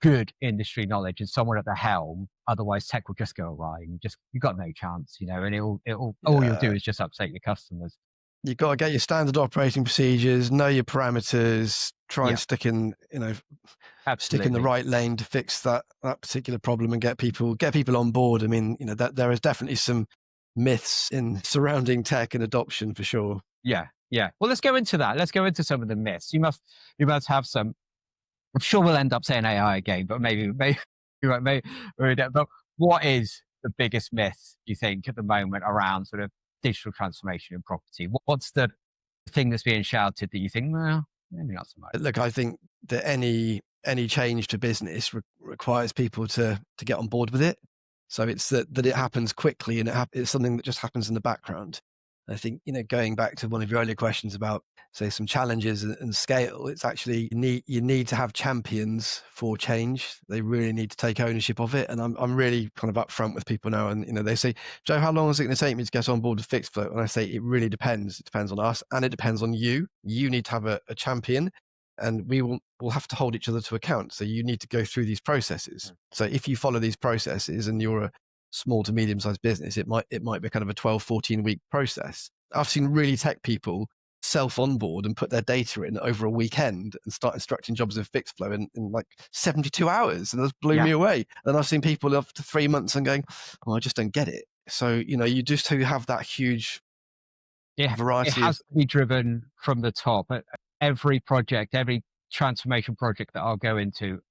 good industry knowledge and someone at the helm. Otherwise, tech will just go awry, and you've got no chance, and all you'll do is just upset your customers. You've got to get your standard operating procedures, know your parameters, try and stick in the right lane to fix that particular problem, and get people on board. I mean, that there is definitely some myths in surrounding tech and adoption for sure. Yeah. Well, let's go into that. Let's go into some of the myths. You must have some. I'm sure we'll end up saying AI again, but maybe you're right. Maybe. But what is the biggest myth you think at the moment around sort of digital transformation in property? What's the thing that's being shouted that you think, well, maybe not so much? Look, I think that any change to business requires people to get on board with it. So it's that it happens quickly, and it's something that just happens in the background. I think, going back to one of your earlier questions about, say, some challenges and scale, it's actually you need to have champions for change. They really need to take ownership of it. And I'm really kind of upfront with people now. And, they say, Joe, how long is it going to take me to get on board with Fixflo? And I say, it really depends. It depends on us, and it depends on you. You need to have a champion, and we'll have to hold each other to account. So you need to go through these processes. So if you follow these processes and you're a small to medium-sized business, it might be kind of a 12, 14-week process. I've seen really tech people self-onboard and put their data in over a weekend and start instructing jobs in Fixflo in like 72 hours. And that blew me away. And I've seen people after 3 months and going, oh, I just don't get it. So, you just have that huge variety. It has to be driven from the top. Every project, every transformation project that I'll go into,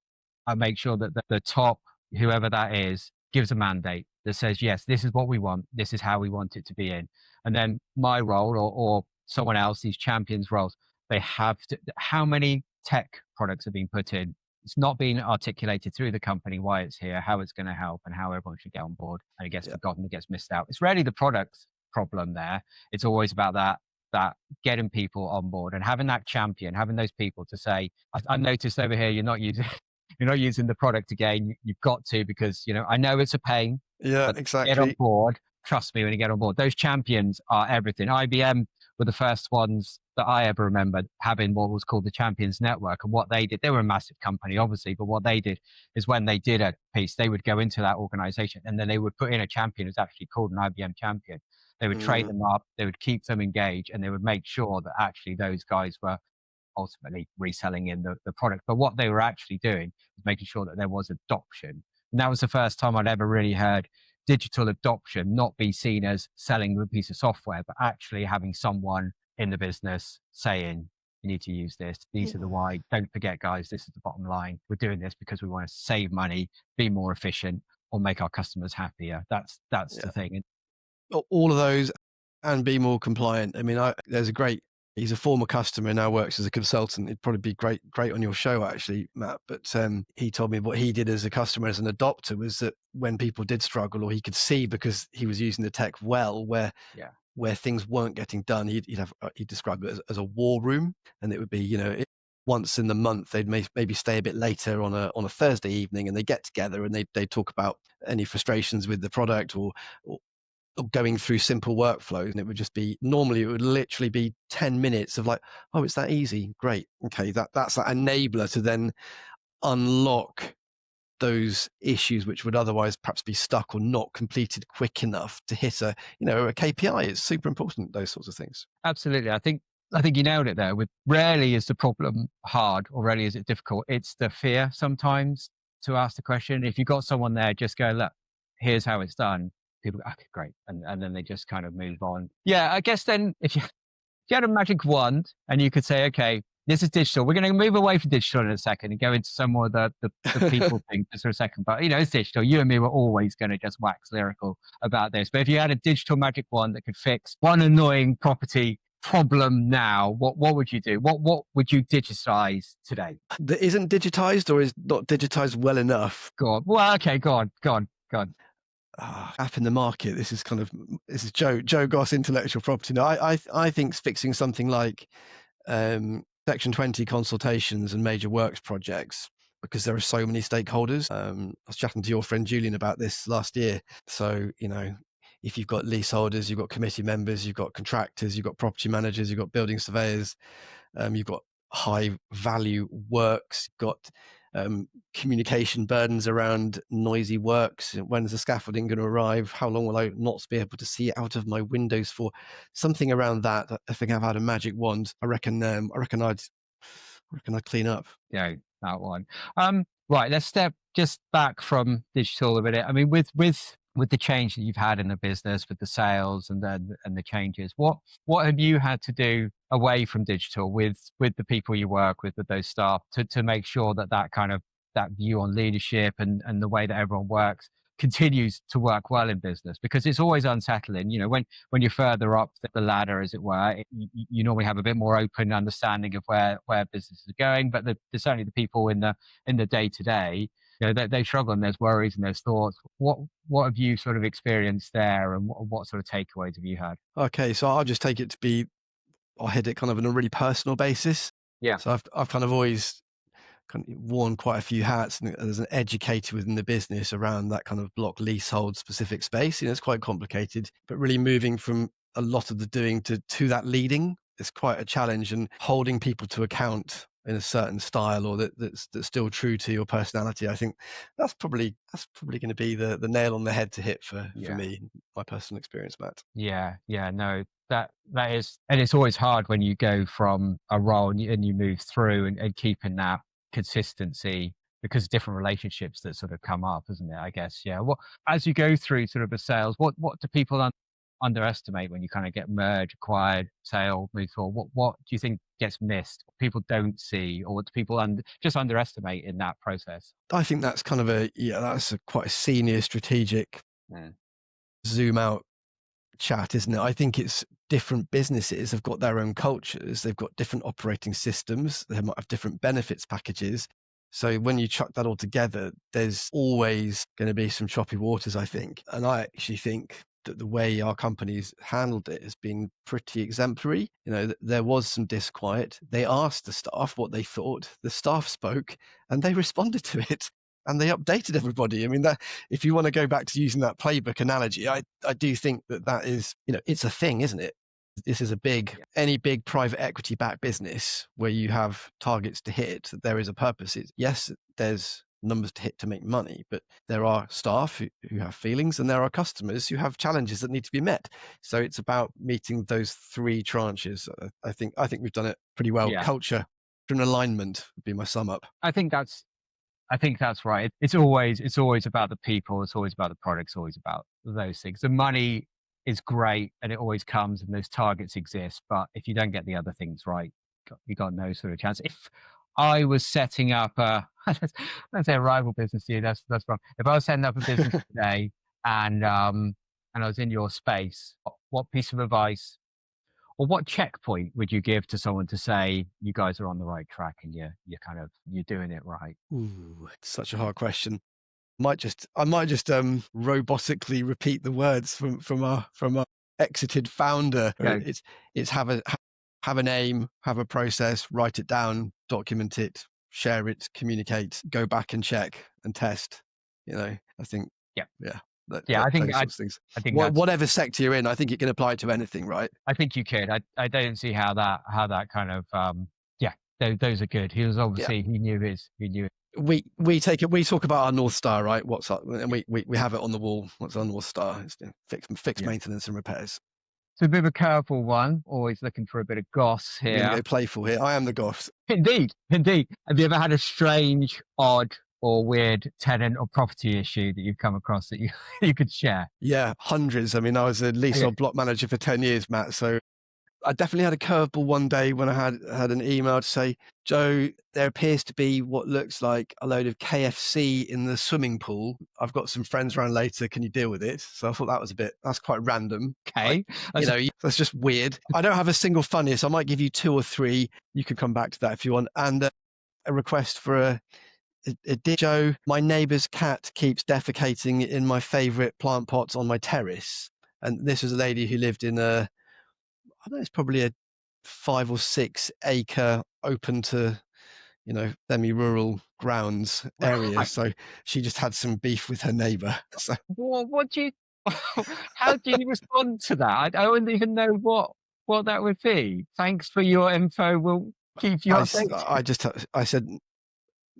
I make sure that the top, whoever that is, gives a mandate that says, yes, this is what we want. This is how we want it to be in. And then my role or someone else, these champions roles, they have to, how many tech products are being put in? It's not being articulated through the company why it's here, how it's going to help, and how everyone should get on board. And it gets forgotten, it gets missed out. It's rarely the product's problem there. It's always about that getting people on board and having that champion, having those people to say, I noticed over here you're not using the product again. You've got to, because I know it's a pain. Yeah, exactly. Get on board. Trust me when you get on board. Those champions are everything. IBM were the first ones that I ever remember having what was called the Champions Network. And what they did, they were a massive company, obviously, but what they did is when they did a piece, they would go into that organization and then they would put in a champion who's actually called an IBM champion. They would train Mm, them up, they would keep them engaged, and they would make sure that actually those guys were ultimately reselling in the product. But what they were actually doing was making sure that there was adoption. And that was the first time I'd ever really heard digital adoption not be seen as selling a piece of software, but actually having someone in the business saying, you need to use this. These are the yeah. why. Don't forget, guys, this is the bottom line. We're doing this because we want to save money, be more efficient, or make our customers happier. That's the Yeah. thing. All of those and be more compliant. I mean, he's a former customer and now works as a consultant. It'd probably be great on your show, actually, Matt. But he told me what he did as a customer, as an adopter, was that when people did struggle, or he could see because he was using the tech well, Yeah. where things weren't getting done, he'd describe it as a war room, and it would be, once in the month they'd maybe stay a bit later on a Thursday evening, and they get together and they talk about any frustrations with the product, or going through simple workflows, and it would just be, normally it would literally be 10 minutes of like, oh, it's that easy, great, okay, that's that enabler to then unlock those issues which would otherwise perhaps be stuck or not completed quick enough to hit a KPI. It's super important, those sorts of things. Absolutely. I think you nailed it there. With rarely is the problem hard or rarely is it difficult. It's the fear sometimes to ask the question. If you've got someone there, just go, look, here's how it's done. People go, okay, great. And then they just kind of move on. Yeah, I guess then if you had a magic wand and you could say, okay, this is digital. We're going to move away from digital in a second and go into some more of the people thing just for a second. But, it's digital. You and me were always going to just wax lyrical about this. But if you had a digital magic wand that could fix one annoying property problem now, what would you do? What would you digitize today? That isn't digitized or is not digitized well enough. Go on. Well, okay, go on. App in the market. This is Joe Goss intellectual property. Now, I think fixing something like Section 20 consultations and major works projects, because there are so many stakeholders. I was chatting to your friend Julian about this last year. So, if you've got leaseholders, you've got committee members, you've got contractors, you've got property managers, you've got building surveyors, you've got high value works, you've got communication burdens around noisy works. When's the scaffolding going to arrive? How long will I not be able to see out of my windows for? Something around that. I think I've had a magic wand. I reckon I'd clean up. Yeah, that one. Right, let's step just back from digital a minute. I mean, with the change that you've had in the business, with the sales and the changes, what have you had to do away from digital with the people you work with those staff to make sure that kind of that view on leadership and the way that everyone works continues to work well in business? Because it's always unsettling, when you're further up the ladder, as it were, you normally have a bit more open understanding of where business is going, but there's certainly the people in the day to day, they struggle and there's worries and there's thoughts. What have you sort of experienced there, and what sort of takeaways have you had? Okay, so I'll just take it to be, I'll hit it kind of on a really personal basis. Yeah. So I've kind of always kind of worn quite a few hats, and as an educator within the business around that kind of block leasehold specific space, it's quite complicated, but really moving from a lot of the doing to that leading is quite a challenge, and holding people to account in a certain style, or that's still true to your personality. I think that's probably going to be the nail on the head to hit for Yeah. me, my personal experience, Matt. Yeah, no, that is, and it's always hard when you go from a role and you move through and keeping that consistency, because different relationships that sort of come up, isn't it? I guess, yeah. What, as you go through sort of the sales, what do people underestimate when you kind of get merged, acquired, sale, move forward? What do you think gets missed? What people don't see, or what do people just underestimate in that process? I think that's kind of quite a senior strategic Yeah. zoom out chat, isn't it? I think it's different businesses have got their own cultures, they've got different operating systems, they might have different benefits packages. So when you chuck that all together, there's always going to be some choppy waters, I think. And I actually think that the way our companies handled it has been pretty exemplary. There was some disquiet. They asked the staff what they thought. The staff spoke and they responded to it. And they updated everybody. I mean, that, if you want to go back to using that playbook analogy, I do think that is, it's a thing, isn't it? This is any big private equity backed business where you have targets to hit, there is a purpose. Yes, there's numbers to hit to make money, but there are staff who have feelings and there are customers who have challenges that need to be met. So it's about meeting those three tranches. I think we've done it pretty well. Yeah. Culture and alignment would be my sum up. I think that's right. It's always about the people. It's always about the product. It's always about those things. The money is great and it always comes and those targets exist. But if you don't get the other things right, you got no sort of chance. If I was setting up let's say a rival business to you, that's wrong. If I was setting up a business today and I was in your space, what piece of advice or what checkpoint would you give to someone to say you guys are on the right track and you're doing it right? Ooh, it's such a hard question. I might just robotically repeat the words from our exited founder. Okay. It's have an aim, have a process, write it down, document it, share it, communicate, go back and check and test. I think I think those sorts of things. I think whatever sector you're in, I think you can apply to anything, right? I think you could. I don't see how that kind of those are good. He was obviously he knew it. We talk about our North Star, right? What's up? And we have it on the wall. What's our North Star? It's fix maintenance and repairs. It's a bit of a careful one. Always looking for a bit of goss here. We're going to go playful here. I am the goss. Indeed. Have you ever had a strange, odd, or weird tenant or property issue that you've come across that you could share? Yeah, hundreds. I mean, I was a leasehold block manager for 10 years, Matt. So I definitely had a curveball one day when I had an email to say, Joe, there appears to be what looks like a load of KFC in the swimming pool. I've got some friends around later. Can you deal with it? So I thought that's quite random. Okay. That's just weird. I don't have a single funny, so I might give you two or three. You can come back to that if you want. And a request for Joe, my neighbour's cat keeps defecating in my favourite plant pots on my terrace. And this was a lady who lived in I think it's probably a 5 or 6 acre open to, semi-rural grounds area. Right. So she just had some beef with her neighbour. So how do you respond to that? I don't even know what that would be. Thanks for your info. We'll keep you updated. I said,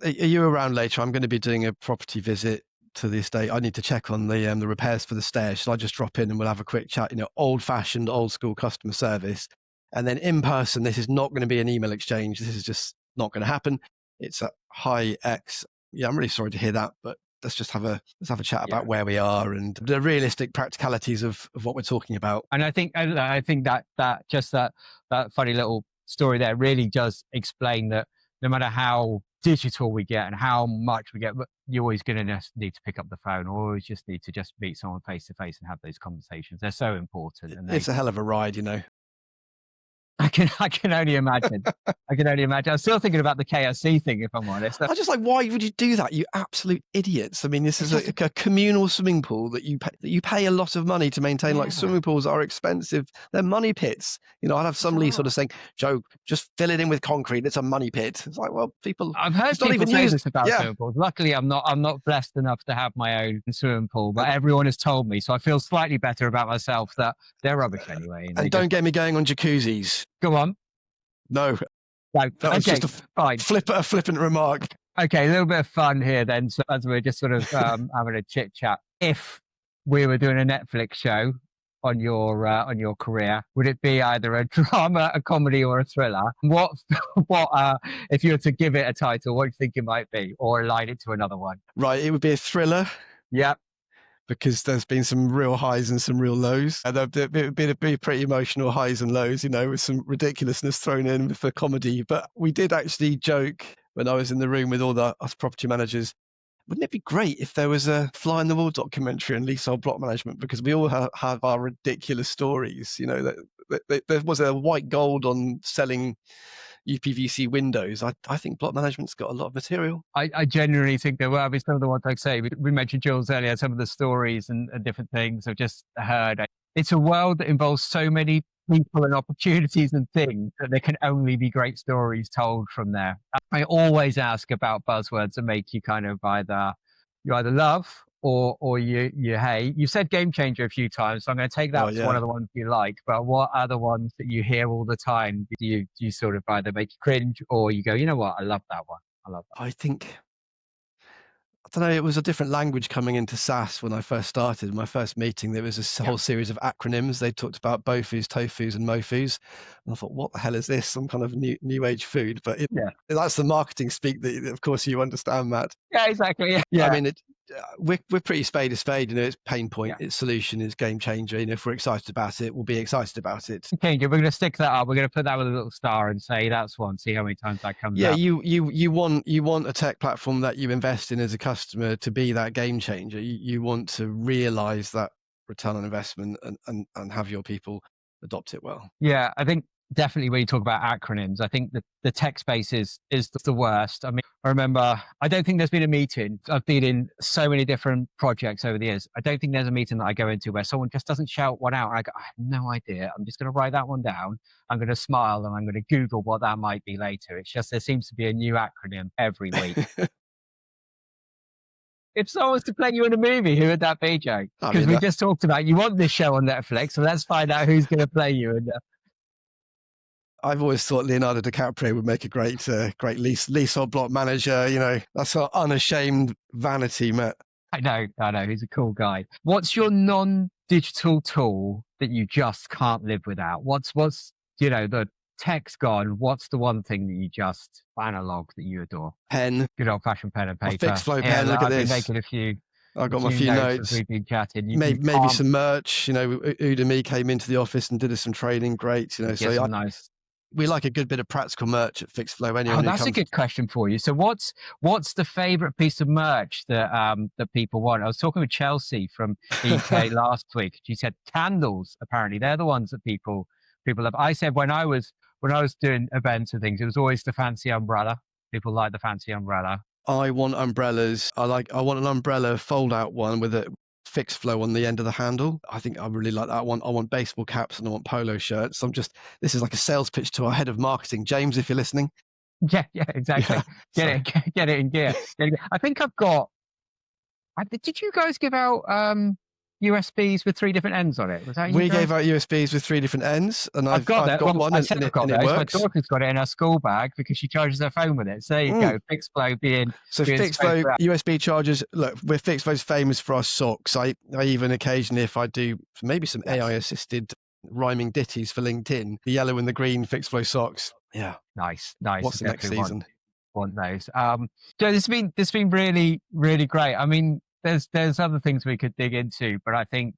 are you around later? I'm going to be doing a property visit to the estate. I need to check on the repairs for the stairs. Shall I just drop in and we'll have a quick chat? Old-fashioned, old-school customer service. And then in person, this is not going to be an email exchange. This is just not going to happen. It's a hi X. Yeah, I'm really sorry to hear that, but let's have a chat about where we are and the realistic practicalities of what we're talking about. And I think that funny little story there really does explain that no matter how digital we get and how much we get, you're always going to need to pick up the phone or always just need to just meet someone face to face and have those conversations. They're so important. And it's a hell of a ride, I can only imagine. I'm still thinking about the KFC thing, if I'm honest. I'm just like, why would you do that? You absolute idiots. I mean, this is a communal swimming pool that you pay a lot of money to maintain. Yeah. Like swimming pools are expensive. They're money pits. I'd have some lease sort of saying, Joe, just fill it in with concrete. It's a money pit. It's like, well, I've heard people say this about swimming pools. Luckily, I'm not blessed enough to have my own swimming pool, but everyone has told me, so I feel slightly better about myself that they're rubbish anyway. And don't get me going on jacuzzis. Go on. No. That was just a flippant remark. Okay, a little bit of fun here then. So as we're just sort of having a chit chat, if we were doing a Netflix show on your career, would it be either a drama, a comedy, or a thriller? What if you were to give it a title, what do you think it might be, or align it to another one? Right, it would be a thriller. Yep. Because there's been some real highs and some real lows. And it would be pretty emotional highs and lows, with some ridiculousness thrown in for comedy. But we did actually joke when I was in the room with all us property managers, wouldn't it be great if there was a fly in the wall documentary on leasehold block management? Because we all have our ridiculous stories. There was a white gold on selling UPVC windows. I think block management's got a lot of material. I genuinely think there were. I mean, some of the ones, like I say, we mentioned Jules earlier, some of the stories and different things I've just heard. It's a world that involves so many people and opportunities and things that there can only be great stories told from there. I always ask about buzzwords that make you kind of either love or you hate. You said game changer a few times, so I'm going to take that as one of the ones you like. But what other ones that you hear all the time do you sort of either make you cringe or you go, you know what, I love that one. I love that. I think, I don't know, it was a different language coming into SaaS when I first started. My first meeting, there was a whole series of acronyms. They talked about bofus, tofus, and mofus. And I thought, what the hell is this? Some kind of new age food. But that's the marketing speak that, of course, you understand, Matt. Yeah, exactly. Yeah. I mean, we're pretty spade a spade. It's pain point, it's solution, it's game changer. If we're excited about it, we'll be excited about it. Okay, we're going to stick that up. We're going to put that with a little star and say that's one. See how many times that comes up. You want a tech platform that you invest in as a customer to be that game changer. You want to realize that return on investment and have your people adopt it well. Yeah, I think definitely when you talk about acronyms, I think that the tech space is the worst. I mean, I remember, I don't think there's been a meeting. I've been in so many different projects over the years. I don't think there's a meeting that I go into where someone just doesn't shout one out. And I go, I have no idea. I'm just going to write that one down. I'm going to smile and I'm going to Google what that might be later. It's just, there seems to be a new acronym every week. If someone was to play you in a movie, who would that be, Joe? Because we just talked about, you want this show on Netflix, so let's find out who's going to play you in there. I've always thought Leonardo DiCaprio would make a great leasehold block manager. That's our unashamed vanity, Matt. I know. He's a cool guy. What's your non-digital tool that you just can't live without? What's the tech's gone. What's the one thing that you just analog that you adore? Pen. Good old-fashioned pen and paper. Fixflo pen. Look at this. I've been making I've got my few notes. As we've been chatting. Maybe some merch. Udemy came into the office and did us some training. Great. So nice. We like a good bit of practical merch at Fixflo. Oh, that's a good question for you. So what's the favorite piece of merch that people want? I was talking with Chelsea from EK last week. She said candles. Apparently, they're the ones that people love. I said when I was doing events and things, it was always the fancy umbrella. People like the fancy umbrella. I want umbrellas. I want an umbrella fold-out one with a Fixflo on the end of the handle. I think I really like that one. I want baseball caps and I want polo shirts. This is like a sales pitch to our head of marketing, James, if you're listening. Yeah, exactly. Get it in gear. I think I've got. Did you guys give out USBs with 3 different ends on it? Was that you? We gave out USBs with 3 different ends, and I've got one. I said I've got those. My daughter's got it in her school bag because she charges her phone with it. So there you go. Fixflo being. So Fixflo USB chargers. Look, we're Fixflo's famous for our socks. I even occasionally, if I do maybe some AI assisted rhyming ditties for LinkedIn, the yellow and the green Fixflo socks. Yeah. Nice. What's the next season? Want those. Joe, this has been really, really great. I mean, there's other things we could dig into, but I think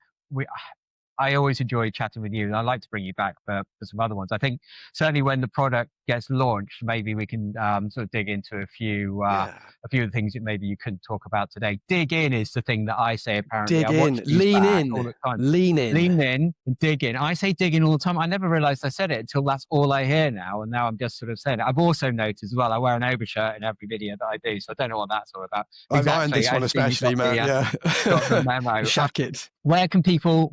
I always enjoy chatting with you, and I'd like to bring you back for some other ones. I think certainly when the product gets launched, maybe we can sort of dig into a few of the things that maybe you couldn't talk about today. Dig in is the thing that I say. Apparently, lean in and dig in. I say dig in all the time. I never realized I said it until that's all I hear now, and now I'm just sort of saying it. I've also noticed as well, I wear an overshirt in every video that I do, so I don't know what that's all about. I've ironed this one especially, man. Got the memo. Shack it. Where can people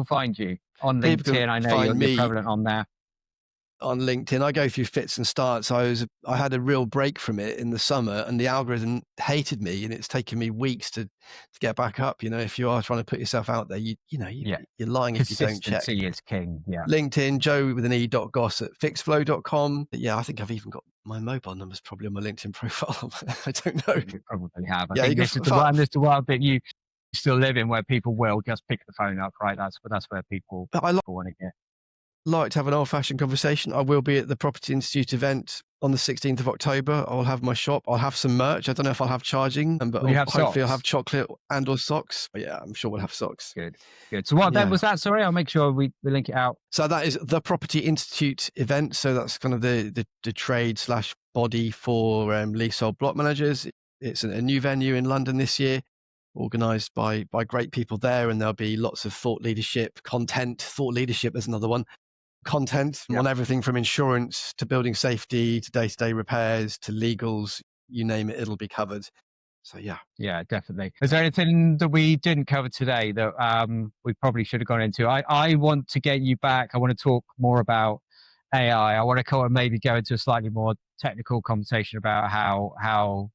find you? On LinkedIn, I know you're prevalent on there. On LinkedIn, I go through fits and starts. I had a real break from it in the summer, and the algorithm hated me, and it's taken me weeks to get back up. If you are trying to put yourself out there, you're lying if you don't check. Consistency is king. Yeah. LinkedIn, Joe with an E.Goss at fixflo.com. Yeah, I think I've even got my mobile numbers probably on my LinkedIn profile. I don't know. You probably have. I think this is the one bit you still live in where people will just pick the phone up, right? That's where people want to get. Like to have an old-fashioned conversation. I will be at the Property Institute event on the 16th of October. I'll have my shop. I'll have some merch. I don't know if I'll have charging, but hopefully I'll have chocolate and or socks. But yeah, I'm sure we'll have socks. Good. So what event was that? Sorry, I'll make sure we link it out. So that is the Property Institute event. So that's kind of the trade / body for leasehold block managers. It's a new venue in London this year, organised by great people there, and there'll be lots of thought leadership, content. Thought leadership is another one. Content on everything from insurance to building safety to day-to-day repairs to legals, you name it, it'll be covered. So yeah, definitely. Is there anything that we didn't cover today that we probably should have gone into? I want to get you back. I want to talk more about AI. I want to maybe go into a slightly more technical conversation about how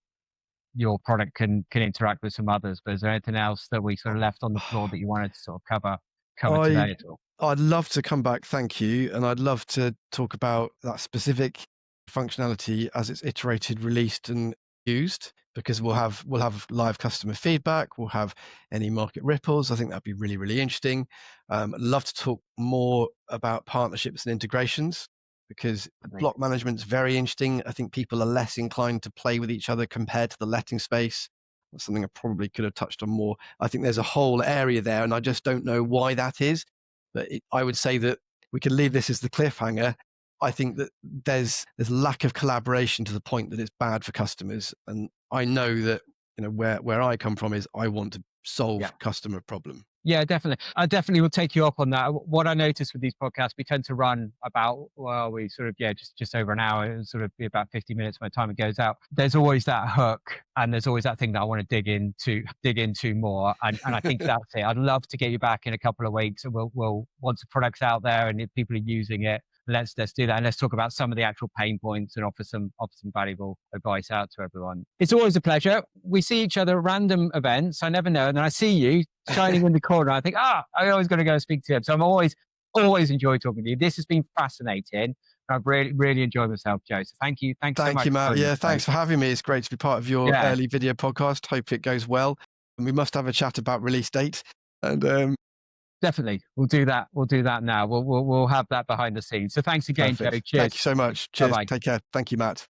your product can interact with some others. But is there anything else that we sort of left on the floor that you wanted to sort of cover today at all? I'd love to come back, thank you, and I'd love to talk about that specific functionality as it's iterated, released, and used, because we'll have live customer feedback, we'll have any market ripples. I think that'd be really, really interesting. I'd love to talk more about partnerships and integrations, because block management is very interesting. I think people are less inclined to play with each other compared to the letting space. That's something I probably could have touched on more. I think there's a whole area there, and I just don't know why that is. But I would say that we can leave this as the cliffhanger. I think that there's lack of collaboration to the point that it's bad for customers. And I know that, where I come from is I want to solve customer problem. Yeah, definitely. I definitely will take you up on that. What I noticed with these podcasts, we tend to run about, just over an hour. It'll sort of be about 50 minutes by the time it goes out. There's always that hook, and there's always that thing that I want to dig into more. And I think that's it. I'd love to get you back in a couple of weeks, and we'll once the product's out there and if people are using it, let's do that, and let's talk about some of the actual pain points and offer some valuable advice out to everyone. It's always a pleasure. We see each other at random events. I never know, and then I see you shining in the corner. I think, I always got to go speak to him. So I'm always enjoyed talking to you. This has been fascinating. I've really enjoyed myself, Joe. So thank you. Thanks so much. Thank you, Matt. Yeah, thanks for having me. It's great to be part of your early video podcast. Hope it goes well. And we must have a chat about release date. And definitely, we'll do that. We'll do that now. We'll have that behind the scenes. So thanks again, perfect. Joe. Cheers. Thank you so much. Cheers. Bye-bye. Take care. Thank you, Matt.